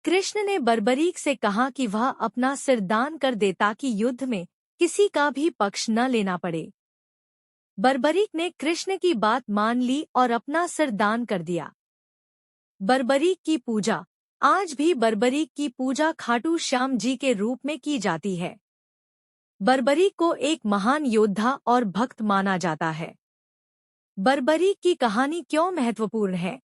कृष्ण ने बर्बरीक से कहा कि वह अपना सिर दान कर दे ताकि युद्ध में किसी का भी पक्ष न लेना पड़े। बर्बरीक ने कृष्ण की बात मान ली और अपना सिर दान कर दिया। बर्बरीक की पूजा। आज भी बर्बरीक की पूजा खाटू श्याम जी के रूप में की जाती है। बर्बरीक को एक महान योद्धा और भक्त माना जाता है। बर्बरीक की कहानी क्यों महत्वपूर्ण है?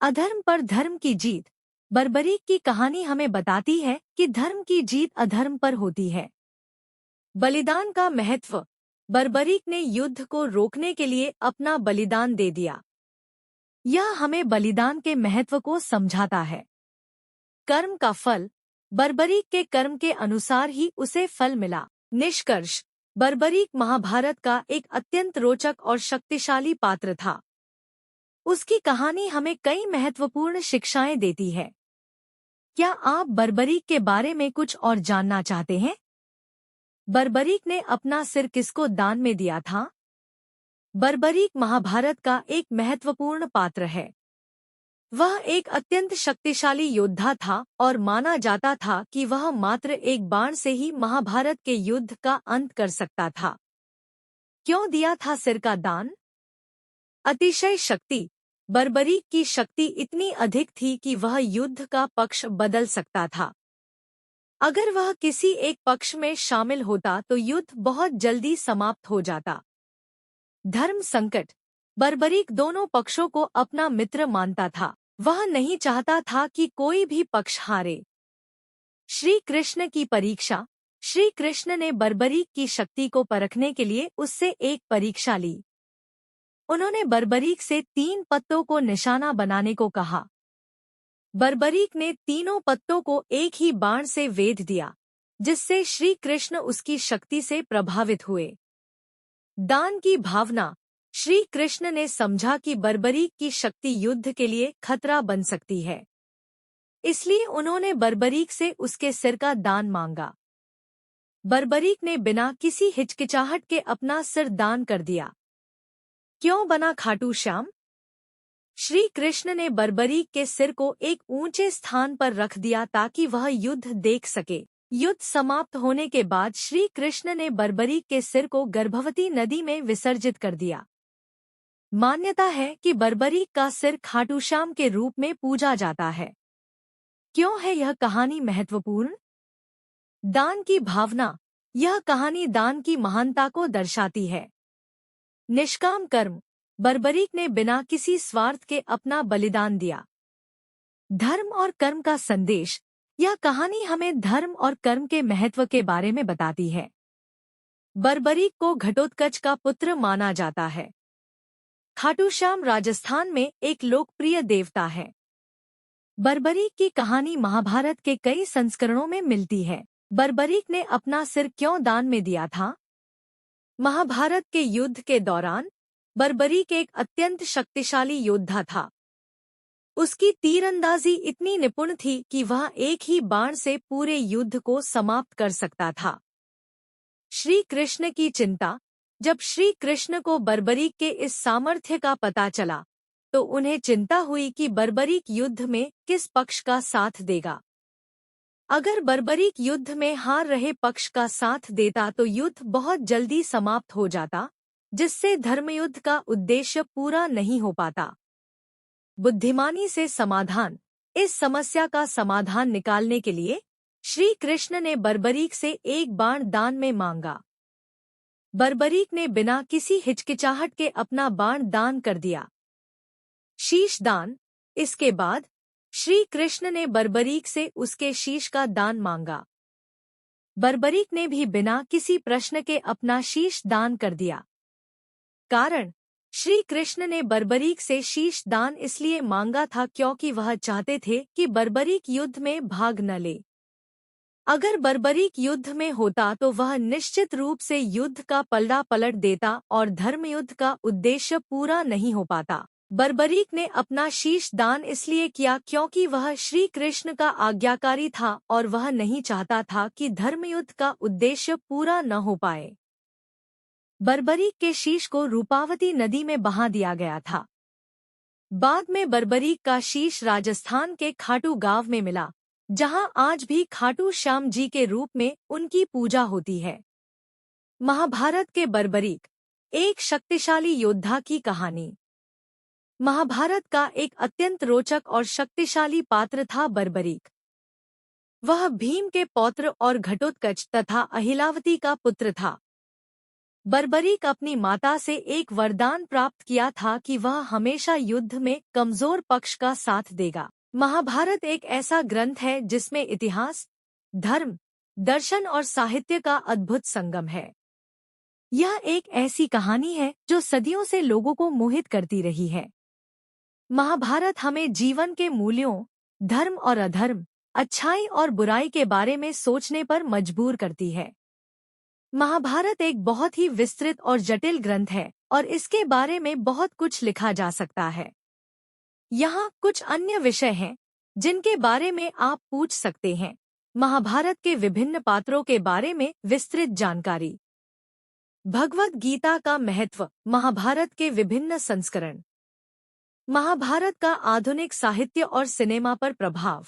अधर्म पर धर्म की जीत। बर्बरीक की कहानी हमें बताती है कि धर्म की जीत अधर्म पर होती है। बलिदान का महत्व। बर्बरीक ने युद्ध को रोकने के लिए अपना बलिदान दे दिया। यह हमें बलिदान के महत्व को समझाता है। कर्म का फल। बर्बरीक के कर्म के अनुसार ही उसे फल मिला। निष्कर्ष। बर्बरीक महाभारत का एक अत्यंत रोचक और शक्तिशाली पात्र था। उसकी कहानी हमें कई महत्वपूर्ण शिक्षाएं देती है। क्या आप बर्बरीक के बारे में कुछ और जानना चाहते हैं? बर्बरीक ने अपना सिर किसको दान में दिया था? बर्बरीक महाभारत का एक महत्वपूर्ण पात्र है। वह एक अत्यंत शक्तिशाली योद्धा था और माना जाता था कि वह मात्र एक बाण से ही महाभारत के युद्ध का अंत कर सकता था। क्यों दिया था सिर का दान? अतिशय शक्ति। बर्बरीक की शक्ति इतनी अधिक थी कि वह युद्ध का पक्ष बदल सकता था। अगर वह किसी एक पक्ष में शामिल होता तो युद्ध बहुत जल्दी समाप्त हो जाता। धर्म संकट। बर्बरीक दोनों पक्षों को अपना मित्र मानता था। वह नहीं चाहता था कि कोई भी पक्ष हारे। श्री कृष्ण की परीक्षा। श्री कृष्ण ने बर्बरीक की शक्ति को परखने के लिए उससे एक परीक्षा ली। उन्होंने बर्बरीक से 3 पत्तों को निशाना बनाने को कहा। बर्बरीक ने तीनों पत्तों को एक ही बाण से वेध दिया, जिससे श्री कृष्ण उसकी शक्ति से प्रभावित हुए। दान की भावना। श्री कृष्ण ने समझा कि बर्बरीक की शक्ति युद्ध के लिए खतरा बन सकती है, इसलिए उन्होंने बर्बरीक से उसके सिर का दान मांगा। बर्बरीक ने बिना किसी हिचकिचाहट के अपना सिर दान कर दिया। क्यों बना खाटू श्याम? श्री कृष्ण ने बर्बरीक के सिर को एक ऊंचे स्थान पर रख दिया ताकि वह युद्ध देख सके। युद्ध समाप्त होने के बाद श्री कृष्ण ने बर्बरीक के सिर को गर्भवती नदी में विसर्जित कर दिया। मान्यता है कि बर्बरीक का सिर खाटू श्याम के रूप में पूजा जाता है। क्यों है यह कहानी महत्वपूर्ण? दान की भावना। यह कहानी दान की महानता को दर्शाती है। निष्काम कर्म। बर्बरीक ने बिना किसी स्वार्थ के अपना बलिदान दिया। धर्म और कर्म का संदेश। यह कहानी हमें धर्म और कर्म के महत्व के बारे में बताती है। बर्बरीक को घटोत्कच का पुत्र माना जाता है। खाटू श्याम राजस्थान में एक लोकप्रिय देवता है। बर्बरीक की कहानी महाभारत के कई संस्करणों में मिलती है। बर्बरीक ने अपना सिर क्यों दान में दिया था? महाभारत के युद्ध के दौरान बर्बरीक एक अत्यंत शक्तिशाली योद्धा था। उसकी तीरंदाजी इतनी निपुण थी कि वह एक ही बाण से पूरे युद्ध को समाप्त कर सकता था। श्री कृष्ण की चिंता। जब श्री कृष्ण को बर्बरीक के इस सामर्थ्य का पता चला, तो उन्हें चिंता हुई कि बर्बरीक युद्ध में किस पक्ष का साथ देगा। अगर बर्बरीक युद्ध में हार रहे पक्ष का साथ देता तो युद्ध बहुत जल्दी समाप्त हो जाता, जिससे धर्मयुद्ध का उद्देश्य पूरा नहीं हो पाता। बुद्धिमानी से समाधान। इस समस्या का समाधान निकालने के लिए श्री कृष्ण ने बर्बरीक से एक बाण दान में मांगा। बर्बरीक ने बिना किसी हिचकिचाहट के अपना बाण दान कर दिया। शीश दान। इसके बाद श्री कृष्ण ने बर्बरीक से उसके शीश का दान मांगा। बर्बरीक ने भी बिना किसी प्रश्न के अपना शीश दान कर दिया। कारण। श्री कृष्ण ने बर्बरीक से शीश दान इसलिए मांगा था क्योंकि वह चाहते थे कि बर्बरीक युद्ध में भाग न ले। अगर बर्बरीक युद्ध में होता तो वह निश्चित रूप से युद्ध का पलड़ा पलट देता और धर्मयुद्ध का उद्देश्य पूरा नहीं हो पाता। बर्बरीक ने अपना शीश दान इसलिए किया क्योंकि वह श्री कृष्ण का आज्ञाकारी था और वह नहीं चाहता था कि धर्मयुद्ध का उद्देश्य पूरा न हो पाए। बर्बरीक के शीश को रूपावती नदी में बहा दिया गया था। बाद में बर्बरीक का शीश राजस्थान के खाटू गांव में मिला, जहां आज भी खाटू श्याम जी के रूप में उनकी पूजा होती है। महाभारत के बर्बरीक, एक शक्तिशाली योद्धा की कहानी। महाभारत का एक अत्यंत रोचक और शक्तिशाली पात्र था बर्बरीक। वह भीम के पौत्र और घटोत्कच तथा अहिलावती का पुत्र था। बर्बरीक अपनी माता से एक वरदान प्राप्त किया था कि वह हमेशा युद्ध में कमजोर पक्ष का साथ देगा। महाभारत एक ऐसा ग्रंथ है जिसमें इतिहास, धर्म, दर्शन और साहित्य का अद्भुत संगम है। यह एक ऐसी कहानी है जो सदियों से लोगों को मोहित करती रही है। महाभारत हमें जीवन के मूल्यों, धर्म और अधर्म, अच्छाई और बुराई के बारे में सोचने पर मजबूर करती है। महाभारत एक बहुत ही विस्तृत और जटिल ग्रंथ है और इसके बारे में बहुत कुछ लिखा जा सकता है। यहाँ कुछ अन्य विषय हैं जिनके बारे में आप पूछ सकते हैं। महाभारत के विभिन्न पात्रों के बारे में विस्तृत जानकारी। भगवद गीता का महत्व, महाभारत के विभिन्न संस्करण, महाभारत का आधुनिक साहित्य और सिनेमा पर प्रभाव।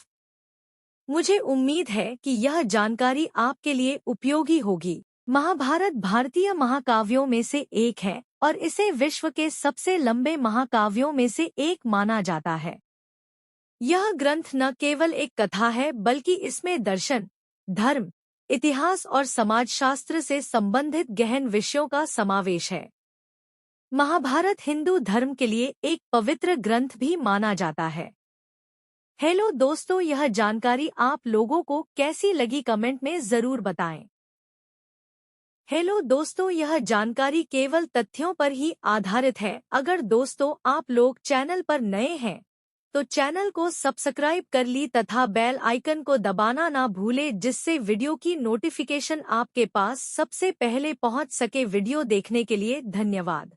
मुझे उम्मीद है कि यह जानकारी आपके लिए उपयोगी होगी। महाभारत भारतीय महाकाव्यों में से एक है और इसे विश्व के सबसे लंबे महाकाव्यों में से एक माना जाता है। यह ग्रंथ न केवल एक कथा है बल्कि इसमें दर्शन, धर्म, इतिहास और समाजशास्त्र से संबंधित गहन विषयों का समावेश है। महाभारत हिंदू धर्म के लिए एक पवित्र ग्रंथ भी माना जाता है। हेलो दोस्तों, यह जानकारी आप लोगों को कैसी लगी कमेंट में जरूर बताएं। हेलो दोस्तों, यह जानकारी केवल तथ्यों पर ही आधारित है। अगर दोस्तों आप लोग चैनल पर नए हैं तो चैनल को सब्सक्राइब कर ली तथा बेल आइकन को दबाना ना भूले, जिससे वीडियो की नोटिफिकेशन आपके पास सबसे पहले पहुंच सके। वीडियो देखने के लिए धन्यवाद।